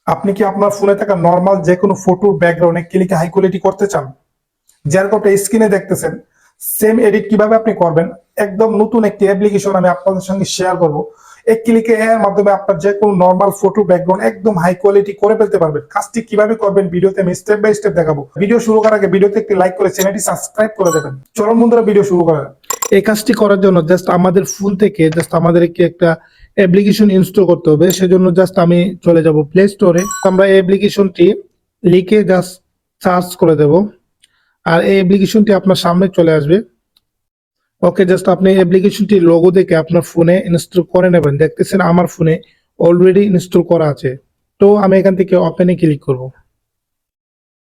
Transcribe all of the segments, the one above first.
আপনি কি আপনার ফোনে থাকা নর্মাল যে কোনো ফটোর ব্যাকগ্রাউন্ডে ক্লিকে হাই কোয়ালিটি করতে চান? যেরকম আপনি স্ক্রিনে দেখতেছেন, সেম এডিট কিভাবে আপনি করবেন, একদম নতুন একটি অ্যাপ্লিকেশন আমি আপনাদের সঙ্গে শেয়ার করব। এক ক্লিকে এর মাধ্যমে আপনার যে কোনো নর্মাল ফটো ব্যাকগ্রাউন্ড একদম হাই কোয়ালিটি করে ফেলতে পারবেন। কাজটি কিভাবে করবেন ভিডিওতে আমি স্টেপ বাই স্টেপ দেখাবো। ভিডিও শুরু করার আগে ভিডিওতে একটি লাইক করে চ্যানেলটি সাবস্ক্রাইব করে দেবেন। চলুন বন্ধুরা, ভিডিও শুরু করা যাক। এই কাজটি করার জন্য জাস্ট আমাদের ফোন থেকে জাস্ট আমাদেরকে একটা অ্যাপ্লিকেশন ইনস্টল করতে হবে। সেজন্য জাস্ট আমি চলে যাব প্লে স্টোরে। আমরা এই অ্যাপ্লিকেশনটি লিখে জাস্ট সার্চ করে দেব, আর এই অ্যাপ্লিকেশনটি আপনার সামনে চলে আসবে। ওকে, জাস্ট আপনি অ্যাপ্লিকেশনটি লোগো দেখে আপনার ফোনে ইনস্টল করে নেবেন। দেখতেছেন আমার ফোনে অলরেডি ইনস্টল করা আছে। তো আমি এখান থেকে ওপেনে ক্লিক করব।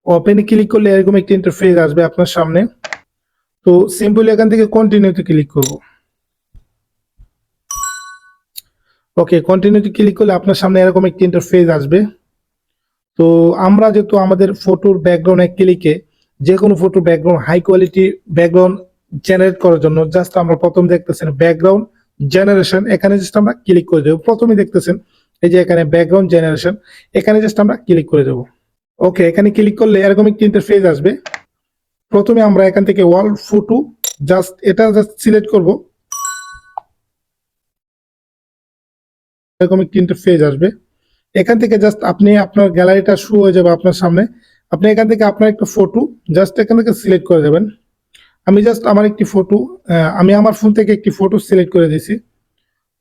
ওপেনে ক্লিক করলে এরকম একটি ইন্টারফেস আসবে আপনার সামনে। তো সিম্পলি এখান থেকে কন্টিনিউতে ক্লিক করব। ওকে, কন্টিনিউতে ক্লিক করলে আপনার সামনে এরকম একটি ইন্টারফেস আসবে। তো আমরা যেহেতু আমাদের ফটোর ব্যাকগ্রাউন্ড এক ক্লিকে যে কোনো ফটোর background high quality background generate করার জন্য জাস্ট আমরা প্রথম দেখতেছেন ব্যাকগ্রাউন্ড জেনারেশন, এখানে জাস্ট আমরা ক্লিক করে দেবো। প্রথমে দেখতেছেন এই যে এখানে ব্যাকগ্রাউন্ড জেনারেশন, এখানে জাস্ট আমরা ক্লিক করে দেবো। ওকে, এখানে ক্লিক করলে এরকম একটি ইন্টারফেস আসবে। প্রথমে আমরা এখান থেকে ওয়াল ফটো জাস্ট এটা জাস্ট সিলেক্ট করব। এরকম একটি ইন্টারফেস আসবে। এখান থেকে জাস্ট আপনি আপনার গ্যালারিটা শো হয়ে যাবে আপনার সামনে। আপনি এখান থেকে আপনার একটা ফটো জাস্ট এখান থেকে সিলেক্ট করে দেবেন। আমি জাস্ট আমার একটি ফটো, আমি আমার ফোন থেকে একটি ফটো সিলেক্ট করে দিয়েছি।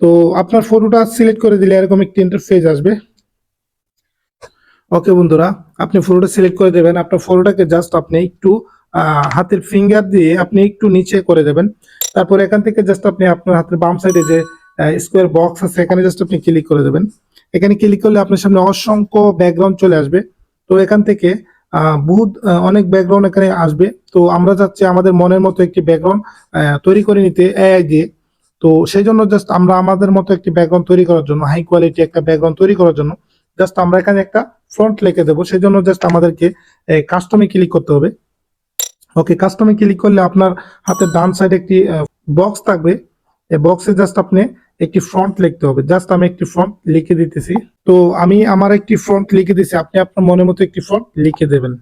তো আপনার ফটোটা সিলেক্ট করে দিলে এরকম একটি ইন্টারফেস আসবে। ওকে বন্ধুরা, আপনি ফটোটা সিলেক্ট করে দেবেন। আপনার ফটোটাকে জাস্ট আপনি একটু হাতের ফিঙ্গার দিয়ে আপনি একটু নিচে করে দেবেন। তারপর এখান থেকে জাস্ট আপনি আপনার হাতের বাম সাইডে যে স্কোয়ার বক্স আছে এখানে জাস্ট আপনি ক্লিক করে দেবেন। এখানে ক্লিক করলে আপনার সামনে অসংখ্য ব্যাকগ্রাউন্ড চলে আসবে। তো এখান থেকে বহুত অনেক ব্যাকগ্রাউন্ড এখানে আসবে। তো আমরা চাচ্ছি আমাদের মনের মতো একটি ব্যাকগ্রাউন্ড তৈরি করে নিতে এআই দিয়ে। তো সেই জন্য জাস্ট আমরা আমাদের মতো একটি ব্যাকগ্রাউন্ড তৈরি করার জন্য, হাই কোয়ালিটি একটা ব্যাকগ্রাউন্ড তৈরি করার জন্য জাস্ট আমরা এখানে একটা ফ্রন্ট লিখে দেবো। সেই জন্য জাস্ট আমাদেরকে কাস্টমে ক্লিক করতে হবে। ওকে, কাস্টমে ক্লিক করলে আপনার হাতের ডান সাইডে একটি বক্স থাকবে। এই বক্সে জাস্ট আপনি একটি ফ্রন্ট লিখতে হবে। জাস্ট আমি একটি ফ্রন্ট লিখে দিতেছি। তো আমি আমার একটি ফ্রন্ট লিখে দিয়েছি, আপনি আপনার মনের মতো একটি ফ্রন্ট লিখে দেবেন।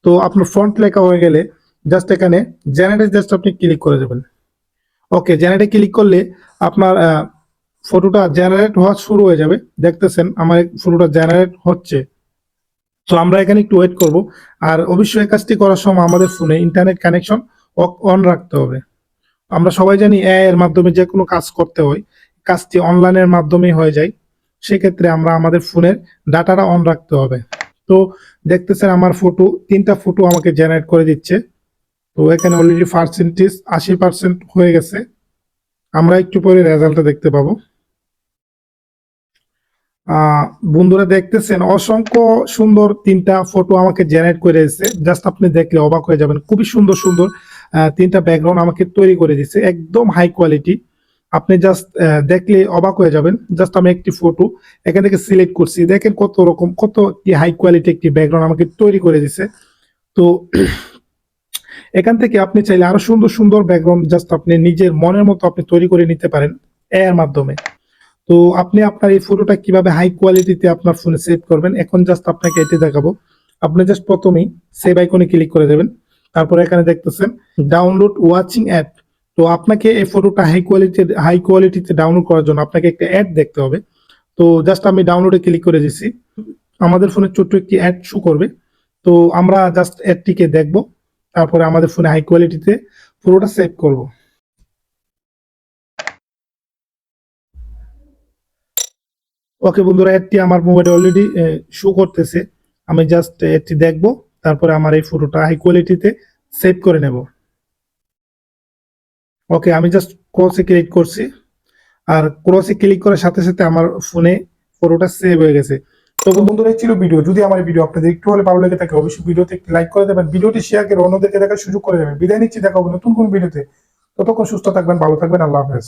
তো আপনার ফ্রন্ট লেখা হয়ে গেলে জাস্ট এখানে জেনারেট জাস্ট আপনি ক্লিক করে দেবেন। ওকে, জেনারেটে ক্লিক করলে আপনার ফটোটা জেনারেট হওয়া শুরু হয়ে যাবে। দেখতেছেন আমার ফটোটা জেনারেট হচ্ছে। তো আমরা এখানে একটু ওয়েট করব। আর অবশ্যই কাজটি করার সময় আমাদের ফোনে ইন্টারনেট কানেকশন অন রাখতে হবে। আমরা সবাই জানি এআই এর মাধ্যমে যে কোনো কাজ করতে হয়, কাজটি অনলাইনের মাধ্যমেই হয়ে যায়। সেক্ষেত্রে আমরা আমাদের ফোনের ডাটাটা অন রাখতে হবে। তো দেখতেছেন আমার ফটো, 3টা ফটো আমাকে জেনারেট করে দিচ্ছে। তো এখানে অলরেডি পার্সেন্টেজ 80% হয়ে গেছে। আমরা একটু পরে রেজাল্টটা দেখতে পাবো। বন্ধুরা দেখতেছেন অসংখ্য সুন্দর 3টা ফটো আমাকে জেনারেট করে দিয়েছে। জাস্ট আপনি দেখলে অবাক হয়ে যাবেন। খুবই সুন্দর সুন্দর 3টা ব্যাকগ্রাউন্ড আমাকে তৈরি করে দিয়েছে, একদম হাই কোয়ালিটি। আপনি জাস্ট দেখলে অবাক হয়ে যাবেন। জাস্ট আমি একটি ফটো এখান থেকে সিলেক্ট করছি, দেখেন কত রকম কত কি হাই কোয়ালিটি একটি ব্যাকগ্রাউন্ড আমাকে তৈরি করে দিয়েছে। তো এখান থেকে আপনি চাইলে আরো সুন্দর সুন্দর ব্যাকগ্রাউন্ড জাস্ট আপনি নিজের মনের মতো আপনি তৈরি করে নিতে পারেন এর মাধ্যমে। তো আপনি আপনার এই ফটোটা কিভাবে হাই কোয়ালিটিতে আপনার ফোনে সেভ করবেন এখন জাস্ট আপনাকে এটি দেখাবো। আপনি জাস্ট প্রথমেই সেভ আইকনে ক্লিক করে দেবেন। তারপরে এখানে দেখতেছেন ডাউনলোড ওয়াচিং অ্যাড। তো আপনাকে এই ফটোটা হাই কোয়ালিটিতে ডাউনলোড করার জন্য আপনাকে একটা অ্যাড দেখতে হবে। তো জাস্ট আমি ডাউনলোডে ক্লিক করে দিচ্ছি। আমাদের ফোনে ছোট্ট একটি অ্যাড শো করবে। তো আমরা জাস্ট অ্যাডটিকে দেখব, তারপরে আমাদের ফোনে হাই কোয়ালিটিতে ফটোটা সেভ করব। ওকে বন্ধুরা, অ্যাডটি আমার মোবাইলে অলরেডি শো করতেছে। আমি জাস্ট অ্যাডটি দেখব, তারপরে আমার এই ফটোটা হাই কোয়ালিটিতে সেভ করে নেব। ওকে, আমি জাস্ট ক্রসে ক্লিক করছি। আর ক্রসে ক্লিক করার সাথে সাথে আমার ফোনে ফটোটা সেভ হয়ে গেছে। তো বন্ধুরা, এই ছিল ভিডিও। যদি আমার ভিডিও আপনাদের একটু হলে ভালো লেগে থাকে অবশ্যই ভিডিওতে একটি লাইক করে দেবেন, ভিডিওটি শেয়ার করে অন্যদেরকে দেখার সুযোগ করে দেবেন। বিদায় নিচ্ছি, দেখা হবে নতুন কোন ভিডিওতে। ততক্ষণ সুস্থ থাকবেন, ভালো থাকবেন, আল্লাহ হাফেজ।